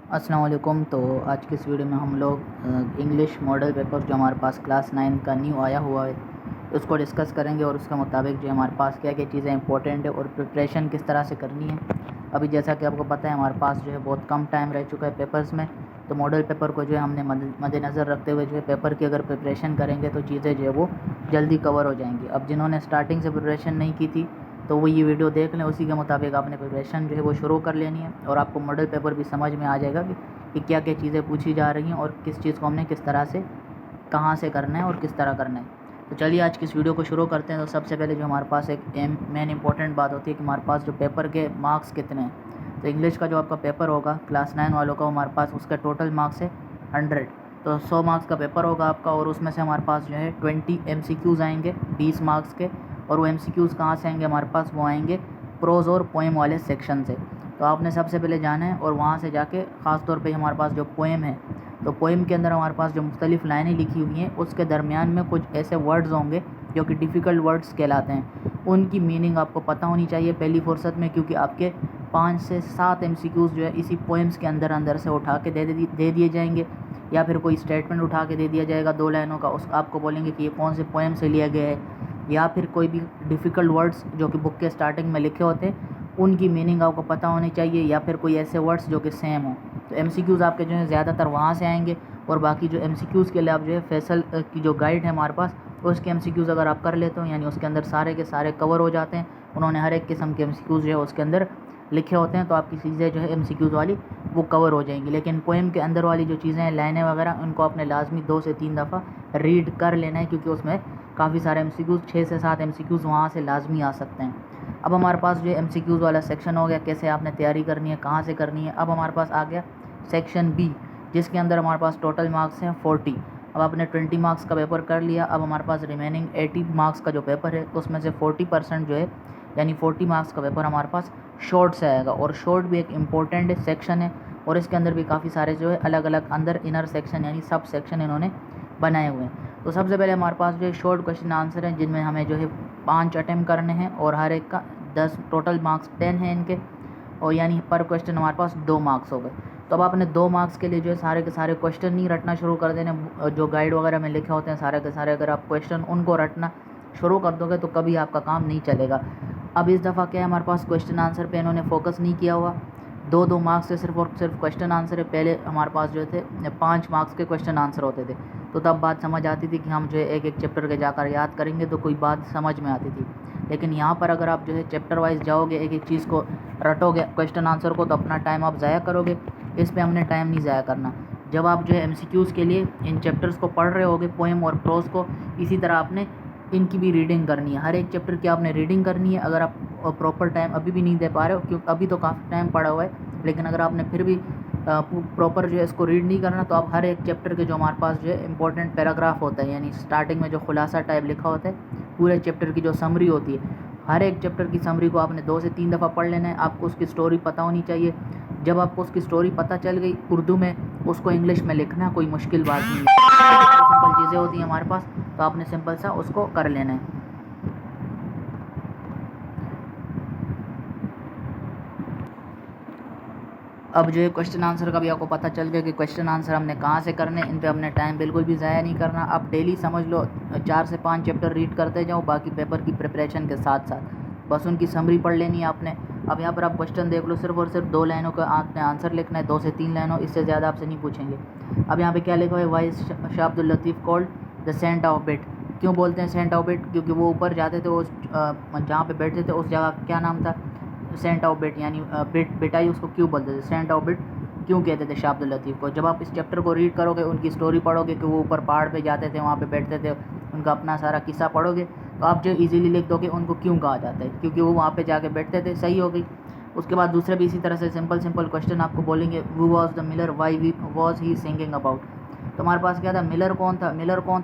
अस्सलाम वालेकुम। तो आज की इस वीडियो में हम लोग इंग्लिश मॉडल पेपर जो हमारे पास क्लास 9 का न्यू आया हुआ है उसको डिस्कस करेंगे और उसके मुताबिक जो हमारे पास क्या क्या चीज़ें इंपॉर्टेंट है और प्रिपरेशन किस तरह से करनी है। अभी जैसा कि आपको पता है हमारे पास जो है बहुत कम टाइम रह चुका है पेपर्स में, तो मॉडल पेपर को जो है हमने मद्देनज़र रखते हुए जो है पेपर की अगर प्रिपरेशन करेंगे तो चीज़ें जो है वो जल्दी कवर हो जाएंगी। अब जिन्होंने स्टार्टिंग से प्रिपरेशन नहीं की थी तो वो ये वीडियो देख लें, उसी के मुताबिक आपने प्रिपरेशन जो है वो शुरू कर लेनी है और आपको मॉडल पेपर भी समझ में आ जाएगा कि क्या क्या चीज़ें पूछी जा रही हैं और किस चीज़ को हमने किस तरह से कहाँ से करना है और किस तरह करना है। तो चलिए आज की इस वीडियो को शुरू करते हैं। तो सबसे पहले जो हमारे पास एक मेन इंपॉर्टेंट बात होती है कि हमारे पास जो पेपर के मार्क्स कितने हैं। तो इंग्लिश का जो आपका पेपर होगा क्लास 9 वालों का, हमारे पास उसका टोटल मार्क्स है 100। तो 100 मार्क्स का पेपर होगा आपका और उसमें से हमारे पास जो है 20 MCQs आएंगे 20 मार्क्स के। और वो MCQs कहाँ से आएंगे हमारे पास, वो आएंगे प्रोज़ और पोएम वाले सेक्शन से। तो आपने सबसे पहले जाना है और वहाँ से जाके ख़ास तौर पे हमारे पास जो पोएम है, तो पोएम के अंदर हमारे पास जो मुख्तलिफ़ लाइनें लिखी हुई हैं उसके दरमियान में कुछ ऐसे वर्ड्स होंगे जो कि डिफ़िकल्ट वर्ड्स कहलाते हैं। उनकी मीनिंग आपको पता होनी चाहिए पहली फुर्सत में, क्योंकि आपके 5 से 7 MCQs जो है इसी पोएम्स के अंदर से उठा के दे दिए जाएंगे, या फिर कोई स्टेटमेंट उठा के दे दिया जाएगा 2 लाइनों का, उस आपको बोलेंगे कि ये कौन से पोएम से लिया गया है, या फिर कोई भी डिफ़िकल्ट वर्ड्स जो कि बुक के स्टार्टिंग में लिखे होते हैं उनकी मीनिंग आपको पता होनी चाहिए, या फिर कोई ऐसे वर्ड्स जो कि सेम हो। तो MCQs आपके जो है ज़्यादातर वहाँ से आएंगे। और बाकी जो MCQs के लिए आप जो है फैसल की जो गाइड है हमारे पास उसके MCQs अगर आप कर लेते हो, यानी उसके अंदर सारे के सारे कवर हो जाते हैं, उन्होंने हर एक किस्म के MCQs जो है उसके अंदर लिखे होते हैं, तो आपकी चीज़ें जो है MCQs वाली वो कवर हो जाएंगी। लेकिन पोएम के अंदर वाली जो चीज़ें हैं, लाइनें वगैरह, उनको आपने लाजमी 2 से 3 दफ़ा रीड कर लेना है, क्योंकि उसमें काफ़ी सारे MCQs 6 से 7 MCQs वहाँ से लाजमी आ सकते हैं। अब हमारे पास जो है MCQs वाला सेक्शन हो गया, कैसे आपने तैयारी करनी है, कहाँ से करनी है। अब हमारे पास आ गया सेक्शन B, जिसके अंदर हमारे पास टोटल मार्क्स हैं 40। अब आपने 20 मार्क्स का पेपर कर लिया। अब हमारे पास रिमेनिंग 80 मार्क्स का जो पेपर है उसमें से 40% जो है, यानी 40 मार्क्स का पेपर हमारे पास शॉर्ट से आएगा। और शॉर्ट भी एक इम्पोर्टेंट सेक्शन है और इसके अंदर भी काफ़ी सारे जो है अलग अलग अंदर इनर सेक्शन यानी सब सेक्शन इन्होंने बनाए हुए हैं। तो सबसे पहले हमारे पास जो है शॉर्ट क्वेश्चन आंसर हैं, जिनमें हमें जो है 5 अटैम्प्ट करने हैं और हर एक का 10, टोटल मार्क्स 10 हैं इनके, और यानी पर क्वेश्चन हमारे पास 2 मार्क्स हो गए। तो अब आपने 2 मार्क्स के लिए जो है सारे के सारे क्वेश्चन नहीं रटना शुरू कर देने, जो गाइड वगैरह में लिखे होते हैं सारे के सारे अगर आप क्वेश्चन उनको रटना शुरू कर दोगे तो कभी आपका काम नहीं चलेगा। अब इस दफ़ा क्या है, हमारे पास क्वेश्चन आंसर पे इन्होंने फोकस नहीं किया हुआ। 2-2 मार्क्स से सिर्फ और सिर्फ क्वेश्चन आंसर है। पहले हमारे पास जो थे 5 मार्क्स के क्वेश्चन आंसर होते थे, तो तब बात समझ आती थी कि हम जो है एक एक चैप्टर के जाकर याद करेंगे तो कोई बात समझ में आती थी। लेकिन यहाँ पर अगर आप जो है चैप्टर वाइज जाओगे, एक एक चीज़ को रटोगे क्वेश्चन आंसर को, तो अपना टाइम आप ज़ाया करोगे। इस पे हमने टाइम नहीं ज़ाया करना। जब आप जो है MCQs के लिए इन चैप्टर्स को पढ़ रहे होगे, पोएम और प्रोज को, इसी तरह आपने इनकी भी रीडिंग करनी है। हर एक चैप्टर की आपने रीडिंग करनी है। अगर आप प्रॉपर टाइम अभी भी नहीं दे पा रहे हो, क्योंकि अभी तो काफ़ी टाइम पड़ा हुआ है, लेकिन अगर आपने फिर भी प्रॉपर जो है इसको रीड नहीं करना, तो आप हर एक चैप्टर के जो हमारे पास जो है इंपॉर्टेंट पैराग्राफ होता है, यानी स्टार्टिंग में जो खुलासा टाइप लिखा होता है, पूरे चैप्टर की जो समरी होती है, हर एक चैप्टर की समरी को आपने 2 से 3 दफ़ा पढ़ लेना है। आपको उसकी स्टोरी पता होनी चाहिए। जब आपको उसकी स्टोरी पता चल गई उर्दू में, उसको इंग्लिश में लिखना कोई मुश्किल बात नहीं है। सिंपल चीज़ें होती हैं हमारे पास, तो आपने सिंपल सा उसको कर लेना है। अब जो है क्वेश्चन आंसर का भी आपको पता चल गया कि क्वेश्चन आंसर हमने कहाँ से करने, इन पे हमने टाइम बिल्कुल भी ज़ाया नहीं करना। आप डेली समझ लो 4 से 5 चैप्टर रीड करते जाओ, बाकी पेपर की प्रिपरेशन के साथ साथ बस उनकी समरी पढ़ लेनी है आपने। अब यहाँ पर आप क्वेश्चन देख लो, सिर्फ और सिर्फ 2 लाइनों का आपने आंसर लिखना है, 2 से 3 लाइनों, इससे ज़्यादा आपसे नहीं पूछेंगे। अब यहाँ पे क्या लिखा है, why Shah Abdul Latif called the saint of Bhit. क्यों बोलते हैं सेंट ऑफ बिट, क्योंकि वो ऊपर जाते थे, उस जहाँ पे बैठते थे उस जगह क्या नाम था, सेंट ऑफ बिट, यानी बिटाई उसको क्यों बोलते थे, सेंट ऑफ बिट क्यों कहते थे शाह अब्दुल लतीफ़ को। जब आप इस चैप्टर को रीड करोगे, उनकी स्टोरी पढ़ोगे कि वो ऊपर पहाड़ पे जाते थे, वहाँ पे बैठते थे, उनका अपना सारा किस्सा पढ़ोगे, तो आप जो इजीली लिख दोगे उनको क्यों कहा जाता है, क्योंकि वो वहाँ पे जाके बैठते थे। सही हो गई। उसके बाद दूसरे भी इसी तरह से सिंपल क्वेश्चन आपको बोलेंगे, who was the Miller, why was he singing about. तो हमारे पास क्या था, मिलर कौन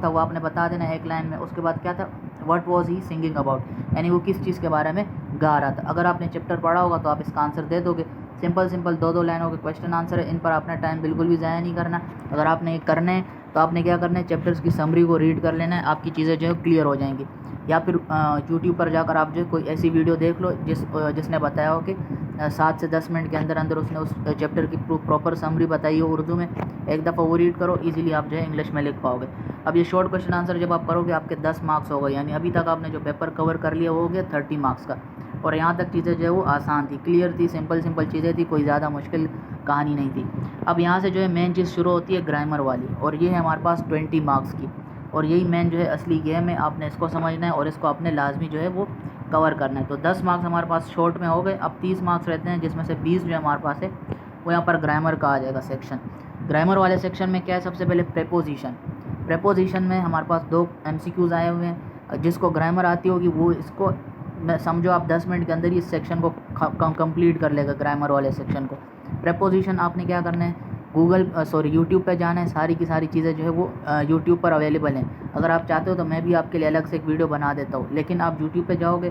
था वो आपने बता देना एक लाइन में। उसके बाद क्या था, what was he singing about, यानी वो किस चीज़ के बारे में गा रहा था। अगर आपने चैप्टर पढ़ा होगा तो आप इसका आंसर दे दोगे। सिंपल 2-2 लाइनों के क्वेश्चन आंसर है, इन पर आपने टाइम बिल्कुल भी ज़ाया नहीं करना। अगर आपने ये करने तो आपने क्या करना है, चैप्टर्स की समरी को रीड कर लेना है, आपकी चीज़ें जो है क्लियर हो जाएंगी। या फिर यूट्यूब पर जाकर आप जो कोई ऐसी वीडियो देख लो जिसने बताया हो कि 7 से 10 मिनट के अंदर अंदर उसने उस चैप्टर की प्रॉपर समरी बताई हो उर्दू में, एक दफ़ा वो रीड करो, इजीली आप जो है इंग्लिश में लिख पाओगे। अब ये शॉर्ट क्वेश्चन आंसर जब आप करोगे आपके 10 मार्क्स हो गए, यानी अभी तक आपने जो पेपर कवर कर लिया वो हो गया 30 मार्क्स का। और यहाँ तक चीज़ें जो है वो आसान थी, क्लियर थी, सिंपल चीज़ें थी, कोई ज़्यादा मुश्किल कहानी नहीं थी। अब यहाँ से जो है मेन चीज़ शुरू होती है ग्रामर वाली, और ये है हमारे पास 20 मार्क्स की, और यही मेन जो है असली गेम है। आपने इसको समझना है और इसको आपने लाजमी जो है वो कवर करना है। तो 10 मार्क्स हमारे पास शॉर्ट में हो गए। अब 30 मार्क्स रहते हैं, जिसमें से 20 जो हमारे पास है वो यहाँ पर ग्रामर का आ जाएगा सेक्शन। ग्रामर वाले सेक्शन में क्या है, सबसे पहले प्रेपोजिशन में हमारे पास 2 MCQs आए हुए हैं। जिसको ग्रामर आती होगी वो इसको समझो आप 10 मिनट के अंदर ही इस सेक्शन को कंप्लीट कर लेगा, ग्रामर वाले सेक्शन को। प्रेपोजिशन आपने क्या करना है, यूट्यूब पे जाना है, सारी की सारी चीज़ें जो है वो यूट्यूब पर अवेलेबल हैं। अगर आप चाहते हो तो मैं भी आपके लिए अलग से एक वीडियो बना देता हूँ, लेकिन आप यूट्यूब पे जाओगे,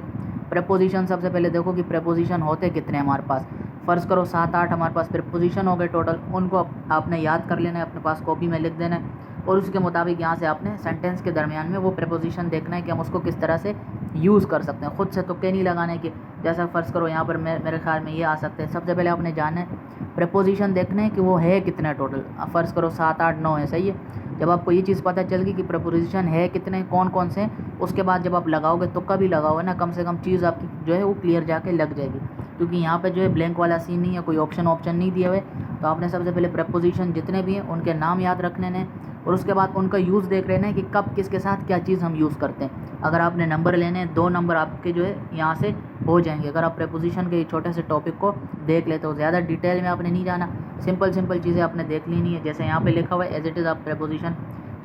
प्रेपोजिशन सबसे पहले देखो कि प्रेपोजिशन होते कितने हमारे पास। फ़र्ज़ करो 7-8 हमारे पास प्रेपोजिशन हो गए टोटल, उनको आपने याद कर लेना है, अपने पास कॉपी में लिख देना है, और उसके मुताबिक यहाँ से आपने सेंटेंस के दरमियान में वो प्रेपोजिशन देखना है कि हम उसको किस तरह से यूज़ कर सकते हैं। ख़ुद से तुक्के नहीं लगाने के, जैसा फ़र्ज़ करो यहाँ पर मेरे ख्याल में ये आ सकते हैं। सबसे पहले आपने जाना है प्रेपोजिशन देखना है कि वो है कितना टोटल। फ़र्ज़ करो 7, 8, 9 है, सही है। जब आपको ये चीज़ पता चल गई कि प्रेपोजिशन है कितने, कौन कौन से हैं, उसके बाद जब आप लगाओगे, तुक्का भी लगाओगे ना, कम से कम चीज़ आपकी जो है वो क्लियर जाके लग जाएगी, क्योंकि यहाँ पे जो है ब्लैंक वाला सीन नहीं है, कोई ऑप्शन नहीं दिए हुए। तो आपने सबसे पहले प्रेपोजिशन जितने भी हैं उनके नाम याद रखने हैं, और उसके बाद उनका यूज़ देख रहे हैं कि कब किसके साथ क्या चीज़ हम यूज़ करते हैं। अगर आपने नंबर लेने हैं, 2 नंबर आपके जो है यहाँ से हो जाएंगे, अगर आप प्रेपोजिशन के छोटे से टॉपिक को देख लेते हो। ज़्यादा डिटेल में आपने नहीं जाना, सिंपल चीज़ें आपने देख लेनी है। जैसे यहाँ पे लिखा हुआ है एज इट इज़, आप प्रेपोजिशन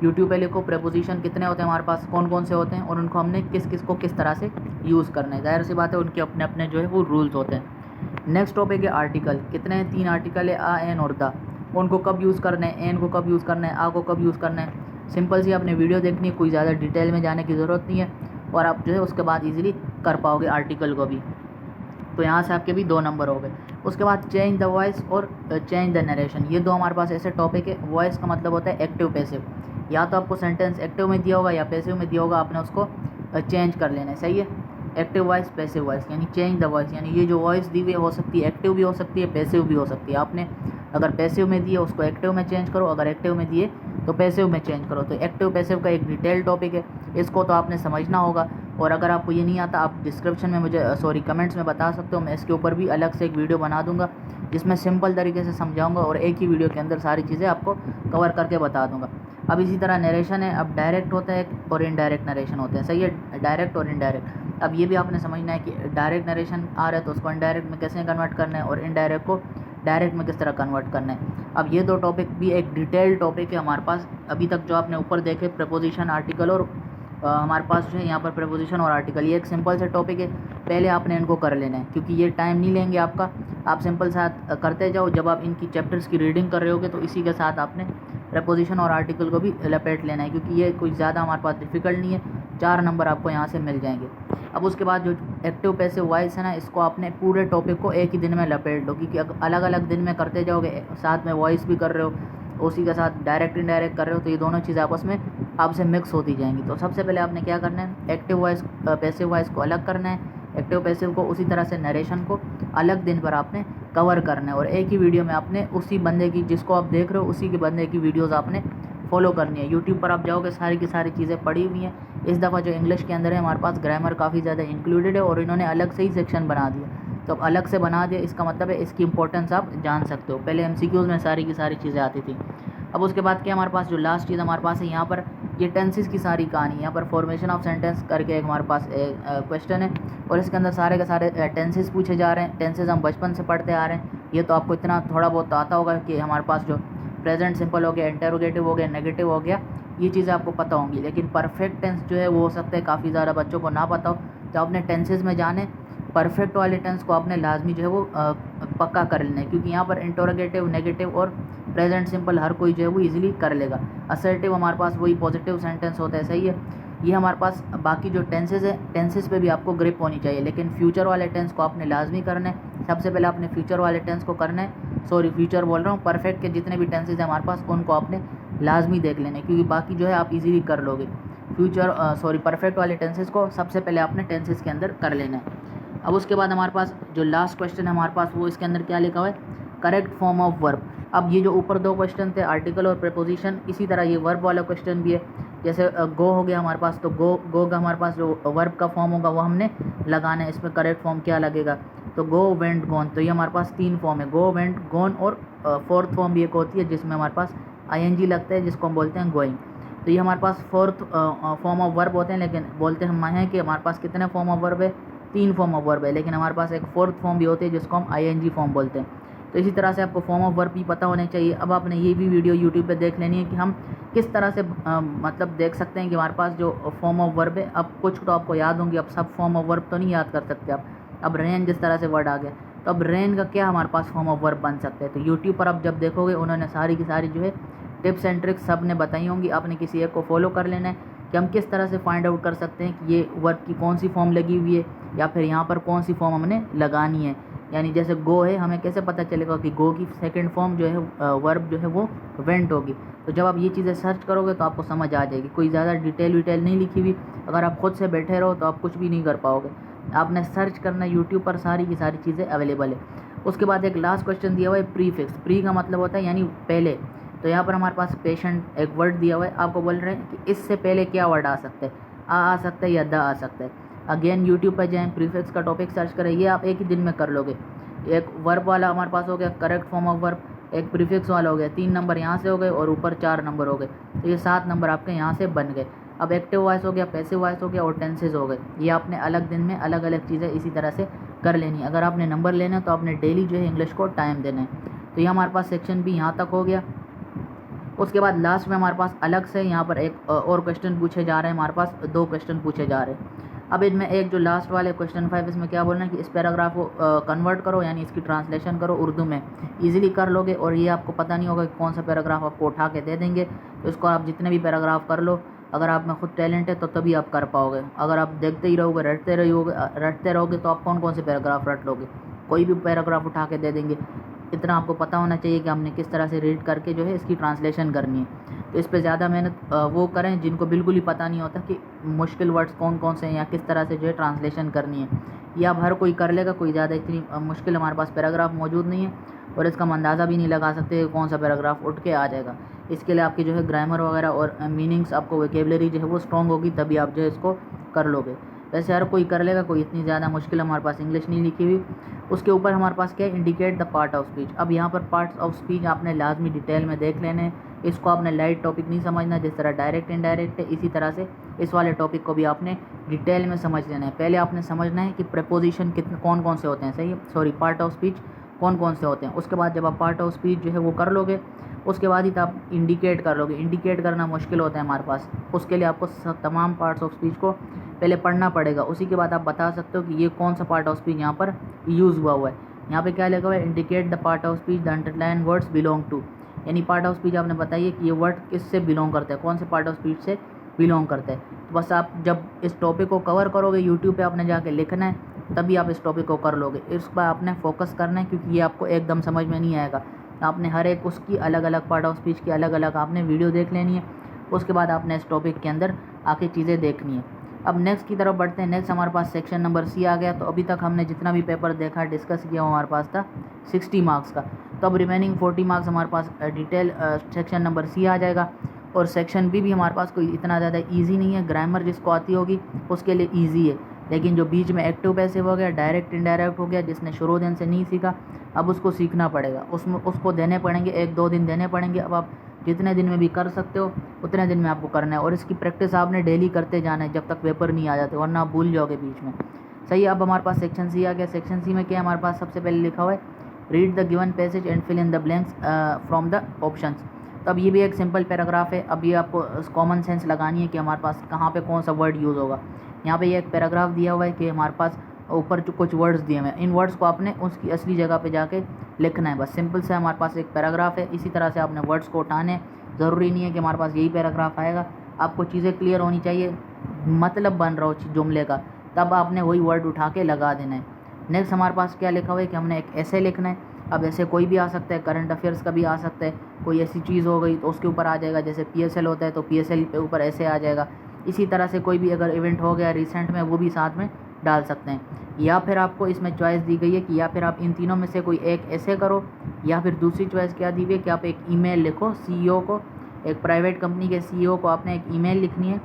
यूट्यूब पे लिखो, प्रेपोजिशन कितने होते हैं हमारे पास, कौन कौन से होते हैं, और उनको हमने किस को किस तरह से यूज़ करना है। ज़ाहिर सी बात है उनके अपने अपने जो है वो रूल्स होते हैं। नेक्स्ट टॉपिक है आर्टिकल। कितने हैं, 3 आर्टिकल है, आ, एन और द। उनको कब यूज़ करना है, एन को कब यूज़ करना है, आ को कब यूज़ करना है। सिंपल सी आपने वीडियो देखनी है, कोई ज़्यादा डिटेल में जाने की ज़रूरत नहीं है, और आप जो है उसके बाद इजीली कर पाओगे आर्टिकल को भी। तो यहाँ से आपके भी 2 नंबर हो गए। उसके बाद चेंज द वॉइस और चेंज द नरेशन, ये 2 हमारे पास ऐसे टॉपिक है। वॉइस का मतलब होता है एक्टिव पैसिव, या तो आपको सेंटेंस एक्टिव में दिया होगा या पैसिव में दिया होगा, आपने उसको चेंज कर लेना है, सही है। एक्टिव वॉइस, पैसिव वॉइस, यानी चेंज द वॉइस, यानी ये जो वॉइस दी हुई हो सकती है एक्टिव भी हो सकती है, पैसिव भी हो सकती है। आपने अगर पैसिव में दिए उसको एक्टिव में चेंज करो, अगर एक्टिव में दिए तो पैसिव में चेंज करो। तो एक्टिव पैसिव का एक डिटेल टॉपिक है, इसको तो आपने समझना होगा। और अगर आपको ये नहीं आता, आप डिस्क्रिप्शन में मुझे कमेंट्स में बता सकते हो, मैं इसके ऊपर भी अलग से एक वीडियो बना दूंगा जिसमें सिंपल तरीके से समझाऊंगा, और एक ही वीडियो के अंदर सारी चीज़ें आपको कवर करके बता दूंगा। अब इसी तरह नरेशन है, अब डायरेक्ट होता है और इनडायरेक्ट नरेशन होते हैं, सही है, डायरेक्ट और इनडायरेक्ट। अब ये भी आपने समझना है कि डायरेक्ट नरेशन आ रहा है तो उसको इनडायरेक्ट में कैसे कन्वर्ट करना है, और इनडायरेक्ट को डायरेक्ट में किस तरह कन्वर्ट करना है। अब ये 2 टॉपिक भी एक डिटेल टॉपिक है हमारे पास। अभी तक जो आपने ऊपर देखे प्रेपोजिशन, आर्टिकल, और हमारे पास जो है यहाँ पर प्रेपोजिशन और आर्टिकल, ये एक सिंपल से टॉपिक है, पहले आपने इनको कर लेना है, क्योंकि ये टाइम नहीं लेंगे आपका। आप सिंपल साथ करते जाओ, जब आप इनकी चैप्टर्स की रीडिंग कर रहे होगे तो इसी के साथ आपने प्रेपोजिशन और आर्टिकल को भी लपेट लेना है, क्योंकि ये कोई ज़्यादा हमारे पास डिफ़िकल्ट नहीं है। 4 नंबर आपको यहाँ से मिल जाएंगे। अब उसके बाद जो एक्टिव पैसिव वॉइस है ना, इसको आपने पूरे टॉपिक को एक ही दिन में लपेट लो, क्योंकि अलग अलग दिन में करते जाओगे, साथ में वॉइस भी कर रहे हो, उसी के साथ डायरेक्ट इनडायरेक्ट कर रहे हो, तो ये दोनों चीज़ें आपस में आपसे मिक्स होती जाएंगी। तो सबसे पहले आपने क्या करना है, एक्टिव वॉइस पैसिव वॉइस को अलग करना है, एक्टिव पैसिव को, उसी तरह से नरेशन को अलग दिन पर आपने कवर करना है, और एक ही वीडियो में आपने उसी बंदे की, जिसको आप देख रहे हो उसी के बंदे की वीडियोज़ आपने फॉलो करनी है। यूट्यूब पर आप जाओगे, सारी की सारी चीज़ें पड़ी हुई हैं। इस दफ़ा जो इंग्लिश के अंदर है हमारे पास ग्रामर काफ़ी ज़्यादा इंक्लूडेड है, और इन्होंने अलग से ही सेक्शन बना दिया। तो अब अलग से बना दिया, इसका मतलब है इसकी इंपॉर्टेंस आप जान सकते हो। पहले MCQs में सारी की सारी चीज़ें आती थी। अब उसके बाद क्या हमारे पास जो लास्ट चीज़ हमारे पास है, यहाँ पर ये टेंसेस की सारी कहानी, यहाँ पर फॉर्मेशन ऑफ सेंटेंस करके एक हमारे पास क्वेश्चन है, और इसके अंदर सारे के सारे टेंसेस पूछे जा रहे हैं। टेंसेस हम बचपन से पढ़ते आ रहे हैं, ये तो आपको इतना थोड़ा बहुत आता होगा कि हमारे पास जो प्रेजेंट सिंपल हो गया, इंटरोगेटिव हो गया, नेगेटिव हो गया, ये चीज़ें आपको पता होंगी। लेकिन परफेक्ट टेंस जो है वो हो सकता है काफ़ी ज़्यादा बच्चों को ना पता हो, तो आपने टेंसेस में जाने, परफेक्ट वाले टेंस को आपने लाजमी जो है वो पक्का कर लेना है, क्योंकि यहाँ पर इंटरोगेटिव, नेगेटिव और प्रेजेंट सिंपल हर कोई जो है वो इजीली कर लेगा। असर्टिव हमारे पास वही पॉजिटिव सेंटेंस होता है, सही है। ये हमारे पास बाकी जो टेंसेस है, टेंसेस पे भी आपको ग्रिप होनी चाहिए, लेकिन फ्यूचर वाले टेंस को आपने लाजमी करना है। सबसे पहले आपने फ्यूचर वाले टेंस को करना है, फ्यूचर बोल रहा हूँ, परफेक्ट के जितने भी टेंसेस हैं हमारे पास उनको आपने लाजमी देख लेना, क्योंकि बाकी जो है आप इजीली कर लोगे। परफेक्ट वाले टेंसेस को सबसे पहले आपने टेंसेस के अंदर कर लेना है। अब उसके बाद हमारे पास जो लास्ट क्वेश्चन है हमारे पास, वो इसके अंदर क्या लिखा हुआ है, करेक्ट फॉर्म ऑफ वर्ब। अब ये जो ऊपर 2 क्वेश्चन थे आर्टिकल और प्रीपोजिशन, इसी तरह ये वर्ब वाला क्वेश्चन भी है। जैसे गो हो गया हमारे पास, तो गो का हमारे पास जो वर्ब का फॉर्म होगा वो हमने लगाना है। इसमें करेक्ट फॉर्म क्या लगेगा, तो गो, वेंट, गॉन। तो ये हमारे पास 3 फॉर्म है, गो, वेंट, गॉन, और 4th फॉर्म भी एक होती है जिसमें हमारे पास ING लगता है, जिसको हम बोलते हैं गोइंग। तो ये हमारे पास 4th फॉर्म ऑफ वर्ब होते हैं, लेकिन बोलते हम हैं कि हमारे पास कितने फॉर्म ऑफ वर्ब है, 3 फॉर्म ऑफ वर्ब है, लेकिन हमारे पास एक 4th फॉर्म भी होती है जिसको हम ING फॉर्म बोलते हैं। तो इसी तरह से आपको फॉर्म ऑफ वर्ब भी पता होने चाहिए। अब आपने ये भी वीडियो यूट्यूब पे देख लेनी है कि हम किस तरह से मतलब देख सकते हैं कि हमारे पास जो फॉर्म ऑफ वर्ब है, अब कुछ तो आपको याद होंगे, अब सब फॉर्म ऑफ वर्ब तो नहीं याद कर सकते आप। अब रेन जिस तरह से वर्ड आ गया, तो अब रेन का क्या हमारे पास फॉर्म ऑफ वर्ब बन सकते हैं। तो यूट्यूब पर आप जब देखोगे उन्होंने सारी की सारी जो है टिप्स एंड ट्रिक्स सब ने बताई होंगी, आपने किसी एक को फॉलो कर लेना है कि हम किस तरह से फाइंड आउट कर सकते हैं कि ये वर्ब की कौन सी फॉर्म लगी हुई है, या फिर यहाँ पर कौन सी फॉर्म हमने लगानी है। यानी जैसे गो है, हमें कैसे पता चलेगा कि गो की सेकंड फॉर्म जो है वर्ब जो है वो वेंट होगी। तो जब आप ये चीज़ें सर्च करोगे तो आपको समझ आ जाएगी, कोई ज़्यादा डिटेल नहीं लिखी हुई। अगर आप खुद से बैठे रहो तो आप कुछ भी नहीं कर पाओगे, आपने सर्च करना, यूट्यूब पर सारी की सारी चीज़ें अवेलेबल है। उसके बाद एक लास्ट क्वेश्चन दिया हुआ है प्रीफिक्स। प्री का मतलब होता है यानी पहले। तो यहाँ पर हमारे पास पेशेंट एक वर्ड दिया हुआ है, आपको बोल रहे हैं कि इससे पहले क्या वर्ड आ सकता है, आ सकता है या द आ सकता है। अगेन यूट्यूब पर जाएँ, प्रीफिक्स का टॉपिक सर्च करें, ये आप एक ही दिन में कर लोगे। एक वर्ब वाला हमारे पास हो गया करेक्ट फॉर्म ऑफ वर्ब, एक प्रीफिक्स वाला हो गया, 3 नंबर यहाँ से हो गए और ऊपर 4 नंबर हो गए, तो ये 7 नंबर आपके यहाँ से बन गए। अब एक्टिव वॉइस हो गया, पैसिव वॉइस हो गया और टेंसेज हो गए। ये आपने अलग दिन में अलग अलग चीज़ें इसी तरह से कर लेनी। अगर आपने नंबर लेना है तो आपने डेली जो है इंग्लिश को टाइम देना है। तो ये हमारे पास सेक्शन भी यहाँ तक हो गया। उसके बाद लास्ट में हमारे पास अलग से यहाँ पर एक और क्वेश्चन पूछे जा रहे हैं, हमारे पास 2 क्वेश्चन पूछे जा रहे हैं। अब इनमें एक जो लास्ट वाले क्वेश्चन 5, इसमें क्या बोलना है कि इस पैराग्राफ को कन्वर्ट करो, यानी इसकी ट्रांसलेशन करो उर्दू में, इजीली कर लोगे। और ये आपको पता नहीं होगा कि कौन सा पैराग्राफ आपको उठा के दे देंगे, तो इसको आप जितने भी पैराग्राफ कर लो। अगर आप में खुद टैलेंट है तो तभी आप कर पाओगे। अगर आप देखते ही रहोगे, रटते रहोगे तो आप कौन से पैराग्राफ रट लोगे, कोई भी पैराग्राफ उठा के दे देंगे। इतना आपको पता होना चाहिए कि हमने किस तरह से रीड करके जो है इसकी ट्रांसलेशन करनी है। तो इस पे ज़्यादा मेहनत वो करें जिनको बिल्कुल ही पता नहीं होता कि मुश्किल वर्ड्स कौन से हैं या किस तरह से जो है ट्रांसलेशन करनी है। ये अब हर कोई कर लेगा, कोई ज़्यादा इतनी मुश्किल हमारे पास पैराग्राफ मौजूद नहीं है, और इसका हम अंदाज़ा भी नहीं लगा सकते कि कौन सा पैराग्राफ उठ के आ जाएगा। इसके लिए आपकी जो है ग्रामर वगैरह और मीनिंग्स, आपको वोकेबलरी जो है वो स्ट्रॉन्ग होगी, तभी आप जो है इसको कर लोगे। वैसे हर कोई कर लेगा, कोई इतनी ज़्यादा मुश्किल हमारे पास इंग्लिश नहीं लिखी हुई। उसके ऊपर हमारे पास क्या है, indicate the part of speech. अब यहाँ पर पार्ट्स ऑफ स्पीच आपने लाजमी डिटेल में देख लेने हैं। इसको आपने लाइट टॉपिक नहीं समझना, जिस तरह डायरेक्ट इनडायरेक्ट है, इसी तरह से इस वाले टॉपिक को भी आपने डिटेल में समझ लेना है। पहले आपने समझना है कि प्रीपोजिशन कितने कौन से होते हैं, सही है, पार्ट ऑफ स्पीच कौन से होते हैं। उसके बाद जब आप पार्ट ऑफ स्पीच जो है वो कर लोगे, उसके बाद ही तो आप इंडिकेट कर लोगे। इंडिकेट करना मुश्किल होता है हमारे पास, उसके लिए आपको तमाम पार्ट्स ऑफ स्पीच को पहले पढ़ना पड़ेगा, उसी के बाद आप बता सकते हो कि ये कौन सा पार्ट ऑफ स्पीच यहाँ पर यूज़ हुआ है। यहाँ पे क्या लिखा हुआ है, indicate the part of speech the underline words belong to. यानी पार्ट ऑफ स्पीच आपने बताइए कि ये वर्ड किससे बिलोंग करता है, कौन से पार्ट ऑफ स्पीच से बिलोंग करता है। तो बस आप जब इस टॉपिक को कवर करोगे, यूट्यूब पे आपने जाके लिखना है, तभी आप इस टॉपिक को कर लोगे। इस पर आपने फोकस करना है, क्योंकि ये आपको एकदम समझ में नहीं आएगा। आपने हर एक उसकी अलग अलग पार्ट ऑफ स्पीच की अलग अलग आपने वीडियो देख लेनी है, उसके बाद आपने इस टॉपिक के अंदर आके चीज़ें देखनी है। अब नेक्स्ट की तरफ बढ़ते हैं। नेक्स्ट हमारे पास सेक्शन नंबर सी आ गया। तो अभी तक हमने जितना भी पेपर देखा, डिस्कस किया, वो हमारे पास था 60 मार्क्स का। तो अब रिमेनिंग 40 मार्क्स हमारे पास डिटेल सेक्शन नंबर सी आ जाएगा। और सेक्शन बी भी हमारे पास कोई इतना ज़्यादा ईजी नहीं है। ग्रामर जिसको आती होगी उसके लिए ईजी है, लेकिन जो बीच में एक्टिव पैसिव हो गया, डायरेक्ट इनडायरेक्ट हो गया, जिसने शुरू दिन से नहीं सीखा, अब उसको सीखना पड़ेगा। उसमें उसको देने पड़ेंगे 1-2 दिन देने पड़ेंगे। अब आप जितने दिन में भी कर सकते हो उतने दिन में आपको करना है, और इसकी प्रैक्टिस आपने डेली करते जाना है जब तक पेपर नहीं आ जाते, वरना आप भूल जाओगे बीच में। सही है। अब हमारे पास सेक्शन सी आ गया। सेक्शन सी में क्या है, हमारे पास सबसे पहले लिखा हुआ है read the given passage and fill in the blanks from the options. तो अब ये भी एक सिंपल पैराग्राफ है। अब ये आपको कॉमन सेंस लगानी है कि हमारे पास कहाँ पे कौन सा वर्ड यूज़ होगा। यहाँ पे ये एक पैराग्राफ दिया हुआ है कि हमारे पास ऊपर कुछ वर्ड्स दिए हुए हैं, इन वर्ड्स को आपने उसकी असली जगह पे जाके लिखना है। बस सिंपल से हमारे पास एक पैराग्राफ है, इसी तरह से आपने वर्ड्स को उठाने। ज़रूरी नहीं है कि हमारे पास यही पैराग्राफ आएगा, आपको चीज़ें क्लियर होनी चाहिए, मतलब बन रहा हो जुमले का, तब आपने वही वर्ड उठा के लगा देना है। नेक्स्ट हमारे पास क्या लिखा हुआ है कि हमने एक ऐसे लिखना है। अब ऐसे कोई भी आ सकता है, करंट अफेयर्स का भी आ सकता है, कोई ऐसी चीज़ हो गई तो उसके ऊपर आ जाएगा, जैसे PSL होता है तो PSL के ऊपर ऐसे आ जाएगा। इसी तरह से कोई भी अगर इवेंट हो गया रिसेंट में वो भी साथ में डाल सकते हैं। या फिर आपको इसमें चॉइस दी गई है कि या फिर आप इन तीनों में से कोई एक ऐसे करो, या फिर दूसरी चॉइस क्या दी हुई है कि आप एक ईमेल लिखो CEO को, एक प्राइवेट कंपनी के CEO को आपने एक ईमेल लिखनी है,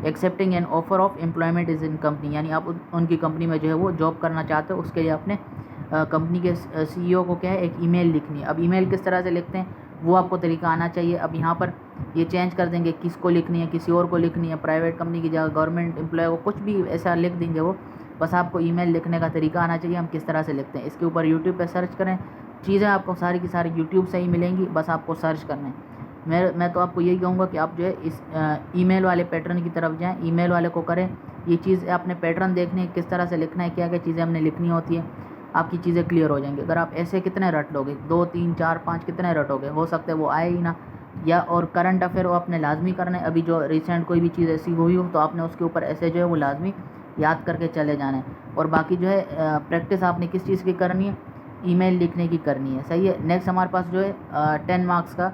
accepting an offer of employment is in company, यानी आप उनकी कंपनी में जो है वो जॉब करना चाहते हो, उसके लिए आपने कंपनी के CEO को क्या है एक ईमेल लिखनी है। अब ईमेल किस तरह से लिखते हैं वो आपको तरीका आना चाहिए। अब यहाँ पर ये चेंज कर देंगे, किसको लिखनी है, किसी और को लिखनी है, प्राइवेट कंपनी की जगह गवर्नमेंट एम्प्लॉय को, कुछ भी ऐसा लिख देंगे वो, बस आपको ईमेल लिखने का तरीका आना चाहिए हम किस तरह से लिखते हैं। इसके ऊपर यूट्यूब पे सर्च करें, चीज़ें आपको सारी की सारी यूट्यूब से ही मिलेंगी, बस आपको सर्च करना है। मैं तो आपको यही कहूँगा कि आप जो है इस ईमेल वाले पैटर्न की तरफ जाएँ, ईमेल वाले को करें। ये चीज़ आपने पैटर्न देखनी है, किस तरह से लिखना है, क्या क्या चीज़ें हमने लिखनी होती है, आपकी चीज़ें क्लियर हो जाएंगी। अगर आप ऐसे कितने रट लोगे, 2 3 4 5 कितने रटोगे, हो सकता है वो आए ही ना। या और करंट अफेयर वो आपने लाजमी करना है, अभी जो रिसेंट कोई भी चीज़ ऐसी हुई हो तो आपने उसके ऊपर ऐसे जो है वो लाजमी याद करके चले जाना है। और बाकी जो है प्रैक्टिस आपने किस चीज़ की करनी है, ईमेल लिखने की करनी है, सही है। नेक्स्ट हमारे पास जो है 10 मार्क्स का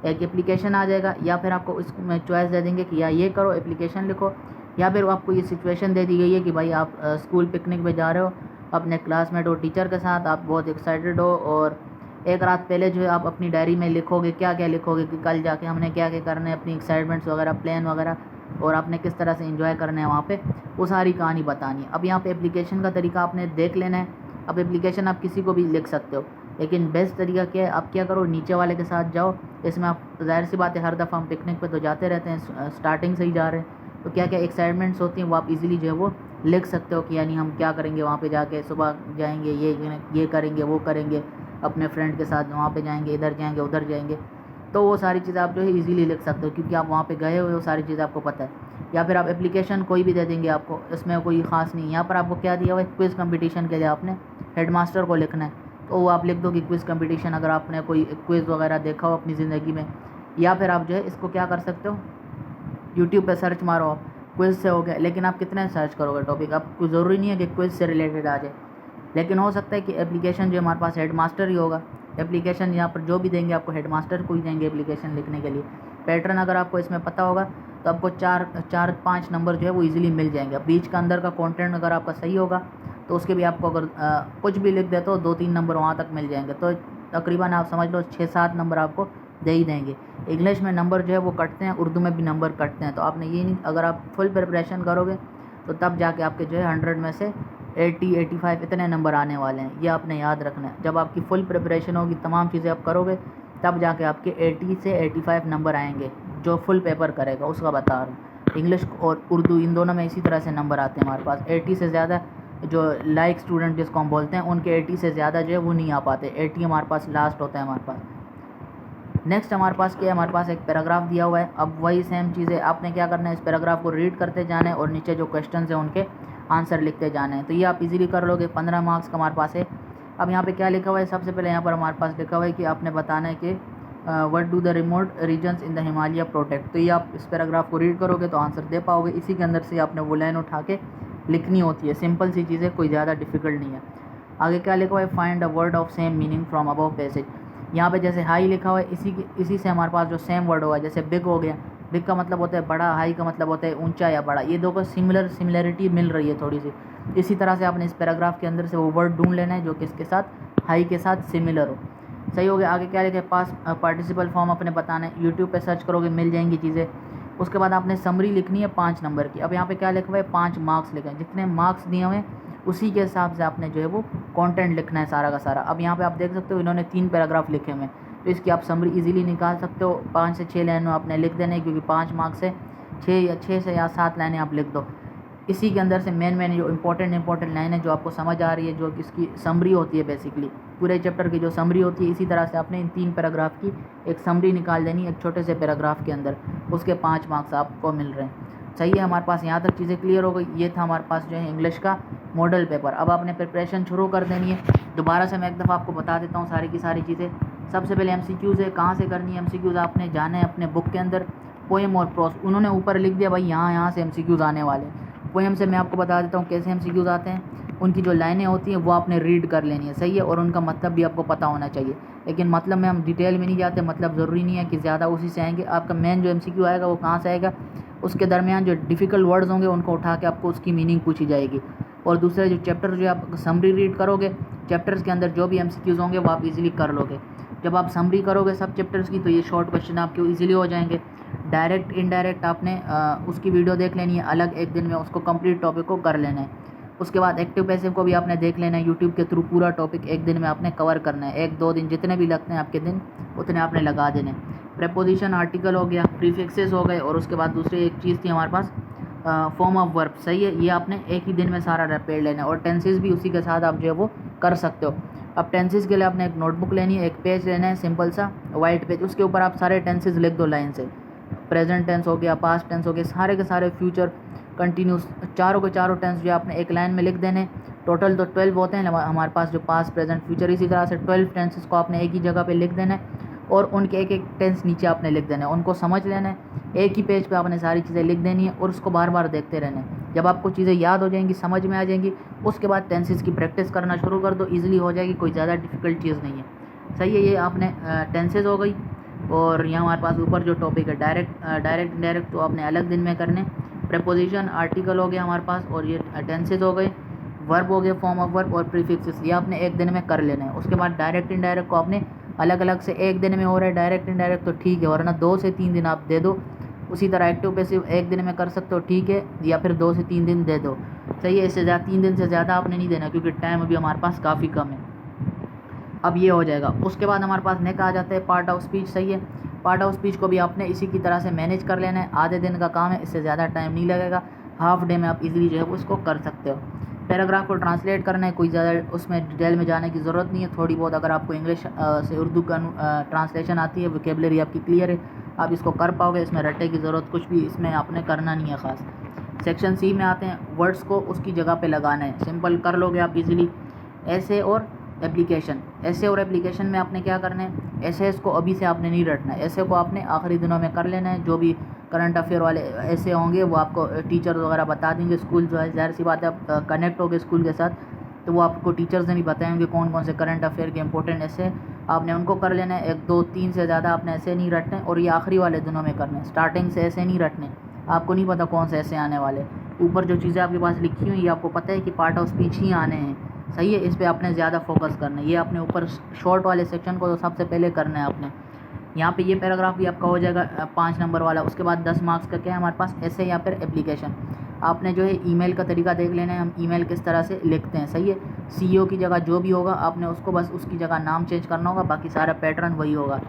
एक एप्लीकेशन आ जाएगा, या फिर आपको इसमें चॉइस दे देंगे कि या ये करो एप्लीकेशन लिखो, या फिर आपको ये सिचुएशन दे दी गई है कि भाई आप स्कूल पिकनिक पे जा रहे हो अपने क्लासमेट और टीचर के साथ, आप बहुत एक्साइटेड हो और एक रात पहले जो है आप अपनी डायरी में लिखोगे, क्या क्या लिखोगे कि कल जाके हमने क्या क्या करना है, अपनी एक्साइटमेंट्स वगैरह, प्लान वगैरह, और आपने किस तरह से एंजॉय करना है वहाँ पे, वो सारी कहानी बतानी है। अब यहाँ पे एप्लीकेशन का तरीका आपने देख लेना है। अब एप्लीकेशन आप किसी को भी लिख सकते हो, लेकिन बेस्ट तरीका क्या है, आप क्या करो, नीचे वाले के साथ जाओ। इसमें आप जाहिर सी बात है हर दफ़ा हम पिकनिक पे तो जाते रहते हैं, स्टार्टिंग से ही जा रहे हैं, तो क्या क्या एक्साइटमेंट्स होती हैं वो आप इजीली जो है वो लिख सकते हो कि यानी हम क्या करेंगे वहाँ पे जाके, सुबह जाएंगे ये करेंगे, वो करेंगे, अपने फ्रेंड के साथ वहाँ पे जाएंगे, इधर जाएंगे, उधर जाएंगे। तो वो सारी चीज़ें आप जो है इजीली लिख सकते हो क्योंकि आप वहाँ पे गए हुए हो, सारी चीज़ें आपको पता है। या फिर आप एप्लीकेशन कोई भी दे देंगे आपको, इसमें कोई ख़ास नहीं। यहाँ पर आपको क्या दिया हुआ है, क्विज़ कंपटीशन के लिए आपने हेडमास्टर को लिखना है, तो वो आप लिख दो कि क्विज़ कंपटीशन, अगर आपने कोई क्विज़ वगैरह देखा हो अपनी ज़िंदगी में। या फिर आप जो है इसको क्या कर सकते हो, यूट्यूब पे सर्च मारो आप, क्विज़ से हो गया। लेकिन आप कितने सर्च करोगे टॉपिक, आपको ज़रूरी नहीं है कि क्विज़ से रिलेटेड आ जाए, लेकिन हो सकता है कि एप्लीकेशन जो हमारे पास हेडमास्टर ही होगा, एप्लीकेशन यहाँ पर जो भी देंगे आपको हेडमास्टर को ही देंगे एप्लीकेशन लिखने के लिए। पैटर्न अगर आपको इसमें पता होगा तो आपको 4-5 नंबर जो है वो इजीली मिल जाएंगे। अब बीच का अंदर का कंटेंट अगर आपका सही होगा तो उसके भी आपको अगर कुछ भी लिख देते हो 2-3 नंबर वहाँ तक मिल जाएंगे, तो तकरीबन आप समझ लो 6-7 नंबर आपको दे ही देंगे। इंग्लिश में नंबर जो है वो कटते हैं, उर्दू में भी नंबर कटते हैं, तो आपने ये नहीं, अगर आप फुल प्रिपरेशन करोगे तो तब जाके आपके जो है 100 में से 80-85 इतने नंबर आने वाले हैं, ये आपने याद रखना है। जब आपकी फुल प्रिपरेशन होगी, तमाम चीज़ें आप करोगे, तब जाके आपके 80 से 85 नंबर आएंगे, जो फुल पेपर करेगा उसका बता रहा हूँ। इंग्लिश और उर्दू इन दोनों में इसी तरह से नंबर आते हैं हमारे पास। 80 से ज़्यादा जो लाइक स्टूडेंट जिसको हम बोलते हैं, उनके 80 से ज़्यादा जो है वो नहीं आ पाते, 80 हमारे पास लास्ट होता है हमारे पास। नेक्स्ट हमारे पास क्या है, हमारे पास एक पैराग्राफ दिया हुआ है। अब वही सेम चीज़ें आपने क्या करना है, इस पैराग्राफ को रीड करते जाना है और नीचे जो क्वेश्चन है उनके आंसर लिखते जाना है। तो ये आप इजीली कर लोगे। 15 मार्क्स का हमारे पास है। अब यहाँ पे क्या लिखा हुआ है, सबसे पहले यहाँ पर हमारे पास लिखा हुआ है कि आपने बताना है कि what do the remote regions in the Himalaya protect. तो ये आप इस पैराग्राफ को रीड करोगे तो आंसर दे पाओगे। इसी के अंदर से आपने वो लाइन उठा के लिखनी होती है, सिंपल सी चीज़ें, कोई ज़्यादा डिफिकल्ट नहीं है। आगे क्या लिखा हुआ है, find a word of same meaning from above passage. यहाँ पे जैसे हाई लिखा हुआ है, इसी से हमारे पास जो सेम वर्ड हुआ है, जैसे बिग हो गया, बिग का मतलब होता है बड़ा, हाई का मतलब होता है ऊंचा या बड़ा, ये दो को सिमिलरिटी मिल रही है थोड़ी सी। इसी तरह से आपने इस पैराग्राफ के अंदर से वो वर्ड ढूंढ लेना है जो किसके साथ, हाई के साथ सिमिलर हो। सही हो गया। आगे क्या लिखा है, पास पार्टिसिपल फॉर्म अपने बताना है। यूट्यूब पे सर्च करोगे मिल जाएंगी चीज़ें। उसके बाद आपने समरी लिखनी है 5 नंबर की। अब यहाँ पे क्या लिखा हुआ है, 5 मार्क्स लिखे हैं, जितने मार्क्स दिए हुए हैं उसी के हिसाब से आपने जो है वो कंटेंट लिखना है सारा का सारा। अब यहाँ पे आप देख सकते हो इन्होंने 3 पैराग्राफ लिखे हुए हैं, तो इसकी आप समरी इजीली निकाल सकते हो। 5 से 6 लाइनों आपने लिख देना है, क्योंकि 5 मार्क्स है, 6 से या 7 लाइनें आप लिख दो। इसी के अंदर से मेन जो इंपॉर्टेंट लाइन है जो आपको समझ आ रही है, जो इसकी समरी होती है, बेसिकली पूरे चैप्टर की जो समरी होती है, इसी तरह से आपने इन 3 पैराग्राफ की एक समरी निकाल देनी है एक छोटे से पैराग्राफ के अंदर, उसके 5 मार्क्स आपको मिल रहे हैं। सही है, हमारे पास यहाँ तक चीज़ें क्लियर हो गई। ये था हमारे पास जो है इंग्लिश का मॉडल पेपर। अब आपने प्रिपरेशन शुरू कर देनी है। दोबारा से मैं एक दफ़ा आपको बता देता हूँ सारी की सारी चीज़ें। सबसे पहले MCQs है, कहाँ से करनी है MCQs, आपने जाना है अपने बुक के अंदर, पोएम और प्रोस, उन्होंने ऊपर लिख दिया भाई यहाँ से MCQs आने वाले हैं। पोएम से मैं आपको बता देता हूँ कैसे MCQs आते हैं। उनकी जो लाइनें होती हैं वो आपने रीड कर लेनी है, सही है, और उनका मतलब भी आपको पता होना चाहिए। लेकिन मतलब में हम डिटेल में नहीं जाते, मतलब ज़रूरी नहीं है कि ज़्यादा उसी से आएंगे। आपका मेन जो MCQ आएगा वो कहाँ से आएगा, उसके दरमियान जो डिफ़िकल्ट वर्ड्स होंगे उनको उठा के आपको उसकी मीनिंग पूछी जाएगी। और दूसरे जो चैप्टर जो आप समरी रीड करोगे, चैप्टर्स के अंदर जो भी MCQs होंगे वो आप इजीली कर लोगे। जब आप समरी करोगे सब चैप्टर्स की तो ये शॉर्ट क्वेश्चन आपके इजीली हो जाएंगे। डायरेक्ट इनडायरेक्ट आपने उसकी वीडियो देख लेनी है अलग, एक दिन में उसको कंप्लीट टॉपिक को कर लेना है। उसके बाद एक्टिव पैसिव को भी आपने देख लेना है यूट्यूब के थ्रू, पूरा टॉपिक एक दिन में आपने कवर करना है। 1-2 दिन जितने भी लगते हैं आपके दिन उतने आपने लगा देने। प्रेपोजिशन आर्टिकल हो गया, प्रीफिक्सेस हो गए, और उसके बाद दूसरी एक चीज़ थी हमारे पास फॉर्म ऑफ वर्ब, सही है। ये आपने एक ही दिन में सारा रेपेड लेना है, और टेंसेस भी उसी के साथ आप जो है वो कर सकते हो। अब टेंसेस के लिए आपने एक नोटबुक लेनी है, एक पेज लेना है सिंपल सा वाइट पेज, उसके ऊपर आप सारे टेंसेस लिख दो लाइन से। प्रेजेंट टेंस हो गया, पास्ट टेंस हो गया, सारे के सारे फ्यूचर कंटिन्यूस, चारों के चारों टेंस जो आपने एक लाइन में लिख देने। टोटल तो 12 होते हैं हमारे पास, जो पास्ट प्रेजेंट फ्यूचर, इसी तरह से 12 टेंसेस को आपने एक ही जगह पे लिख देना है, और उनके एक एक टेंस नीचे आपने लिख देना है, उनको समझ लेना है। एक ही पेज पे आपने सारी चीज़ें लिख देनी है और उसको बार बार देखते रहना है। जब आपको चीज़ें याद हो जाएंगी, समझ में आ जाएंगी, उसके बाद टेंसेस की प्रैक्टिस करना शुरू कर दो, ईजिली हो जाएगी, कोई ज़्यादा डिफ़िकल्ट चीज़ नहीं है, सही है। ये आपने टेंसेस हो गई। और यहाँ हमारे पास ऊपर जो टॉपिक है डायरेक्ट इनडायरेक्ट, तो आपने अलग दिन में करने। प्रेपोजिशन आर्टिकल हो गया हमारे पास, और ये टेंसेस हो गए, वर्ब हो गया फॉर्म ऑफ वर्ब, और प्रीफिक्सेस, ये आपने एक दिन में कर लेना है। उसके बाद डायरेक्ट इनडायरेक्ट को आपने अलग अलग से, एक दिन में हो रहा है डायरेक्ट इनडायरेक्ट तो ठीक है, वरना 2 से 3 दिन आप दे दो। उसी तरह एक्टिव पैसिव एक दिन में कर सकते हो, ठीक है, या फिर 2 से 3 दिन दे दो, सही है। इससे ज़्यादा 3 दिन से ज़्यादा आपने नहीं देना, क्योंकि टाइम अभी हमारे पास काफ़ी कम है। अब ये हो जाएगा। उसके बाद हमारे पास नेक्स्ट आ जाता है पार्ट ऑफ स्पीच, सही है। पार्ट ऑफ स्पीच को भी आपने इसी की तरह से मैनेज कर लेना है, आधे दिन का काम है, इससे ज़्यादा टाइम नहीं लगेगा, हाफ डे में आप इजीली जो है उसको कर सकते हो। पैराग्राफ को ट्रांसलेट करना है, कोई ज़्यादा उसमें डिटेल में जाने की ज़रूरत नहीं है। थोड़ी बहुत अगर आपको इंग्लिश से उर्दू का ट्रांसलेशन आती है, वोकेबलरी आपकी क्लियर है, आप इसको कर पाओगे, इसमें रट्टे की ज़रूरत कुछ भी इसमें आपने करना नहीं है ख़ास। सेक्शन सी में आते हैं, वर्ड्स को उसकी जगह पे लगाना है, सिंपल कर लोगे आप इजीली। ऐसे और एप्लीकेशन, ऐसे और एप्लीकेशन में आपने क्या करना है, ऐसे को अभी से आपने नहीं रटना है, ऐसे को आपने आखिरी दिनों में कर लेना है। जो भी करंट अफेयर वाले ऐसे होंगे वो आपको टीचर वगैरह बता देंगे, स्कूल जो है ज़ाहिर सी बात है आप कनेक्ट हो गए स्कूल के साथ, तो वो आपको टीचर्स ने भी बताएंगे कौन कौन से करंट अफेयर के इंपॉर्टेंट ऐसे आपने उनको कर लेना है। 1, 2, 3 से ज़्यादा आपने ऐसे नहीं रटने, और ये आखिरी वाले दिनों में करने, स्टार्टिंग से ऐसे नहीं रटने, आपको नहीं पता कौन से ऐसे आने वाले। ऊपर जो चीज़ें आपके पास लिखी हुई ये आपको पता है कि पार्ट ऑफ स्पीच ही आने हैं, सही है, इस पर आपने ज़्यादा फोकस करना है। ये आपने ऊपर शॉर्ट वाले सेक्शन को तो सबसे पहले करना है आपने। यहाँ पे ये पैराग्राफ भी आपका हो जाएगा 5 नंबर वाला। उसके बाद 10 मार्क्स का क्या है हमारे पास, ऐसे या फिर एप्लीकेशन। आपने जो है ईमेल का तरीका देख लेना है, हम ईमेल किस तरह से लिखते हैं, सही है। CEO की जगह जो भी होगा आपने उसको बस उसकी जगह नाम चेंज करना होगा, बाकी सारा पैटर्न वही होगा।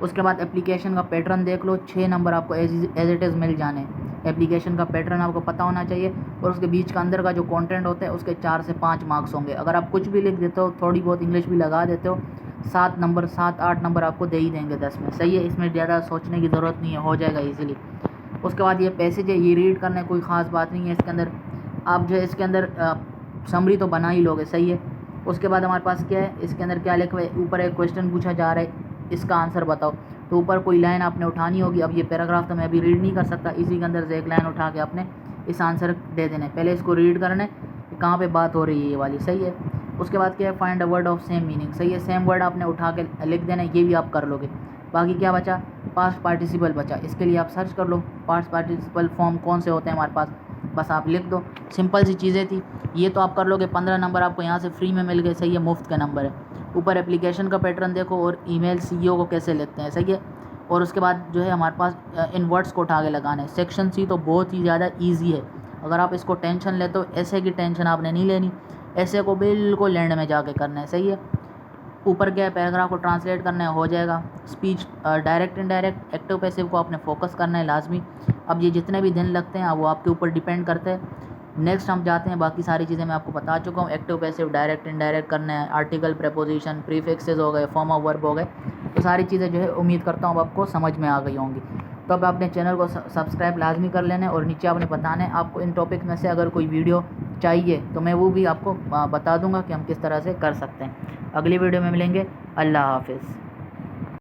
उसके बाद एप्लीकेशन का पैटर्न देख लो, 6 नंबर आपको एज इट इज़ मिल जाने। एप्लीकेशन का पैटर्न आपको पता होना चाहिए, और उसके बीच का अंदर का जो कंटेंट होता है उसके 4 से 5 मार्क्स होंगे। अगर आप कुछ भी लिख देते हो, थोड़ी बहुत इंग्लिश भी लगा देते हो, 7 नंबर 7-8 नंबर आपको दे ही देंगे 10 में, सही है। इसमें ज़्यादा सोचने की ज़रूरत नहीं है, हो जाएगा ईजिली। उसके बाद ये पैसेज है, ये रीड करना है, कोई ख़ास बात नहीं है इसके अंदर। आप जो है इसके अंदर समरी तो बना ही लोगे, सही है। उसके बाद हमारे पास क्या है, इसके अंदर क्या लिखा है, ऊपर एक क्वेश्चन पूछा जा रहा है, इसका आंसर बताओ, तो ऊपर कोई लाइन आपने उठानी होगी। अब ये पैराग्राफ तो मैं अभी रीड नहीं कर सकता, इसी के अंदर से एक लाइन उठा के आपने इस आंसर दे देना है। पहले इसको रीड करना है कि कहाँ पे बात हो रही है ये वाली, सही है। उसके बाद क्या है, find a word of same meaning, सही है, सेम वर्ड आपने उठा के लिख देना है, ये भी आप कर लोगे। बाकी क्या बचा, पास्ट पार्टिसिपल बचा, इसके लिए आप सर्च कर लो पास्ट पार्टिसिपल फॉर्म कौन से होते हैं हमारे पास, बस आप लिख दो, सिंपल सी चीज़ें थी, ये तो आप कर लोगे। 15 नंबर आपको यहाँ से फ्री में मिल गए, सही है, मुफ्त का नंबर है। ऊपर एप्लीकेशन का पैटर्न देखो, और ईमेल CEO को कैसे लिखते हैं, सही है। और उसके बाद जो है हमारे पास इन वर्ड्स को उठा के लगाना है। सेक्शन C तो बहुत ही ज़्यादा ईजी है, अगर आप इसको टेंशन लेते हो, ऐसे की टेंशन आपने नहीं लेनी, ऐसे को बिल्कुल लैंड में जाके करना है, सही है। ऊपर क्या है, पैराग्राफ को ट्रांसलेट करना है, हो जाएगा। Speech direct indirect active passive को आपने फोकस करना है लाजमी। अब ये जितने भी दिन लगते हैं वो आपके ऊपर डिपेंड करते हैं। नेक्स्ट हम जाते हैं, बाकी सारी चीज़ें मैं आपको बता चुका हूँ। एक्टिव पैसिव डायरेक्ट इनडायरेक्ट करना है, आर्टिकल प्रेपोजिशन प्रीफिक्सेस हो गए, फॉर्म ऑफ वर्ब हो गए, तो सारी चीज़ें जो है उम्मीद करता हूँ आपको समझ में आ गई होंगी। तो अब अपने चैनल को सब्सक्राइब लाजमी कर लेना है, और नीचे आपने बताना है आपको इन टॉपिक में से अगर कोई वीडियो चाहिए तो मैं वो भी आपको बता दूंगा कि हम किस तरह से कर सकते हैं। अगली वीडियो में मिलेंगे, अल्लाह हाफिज़।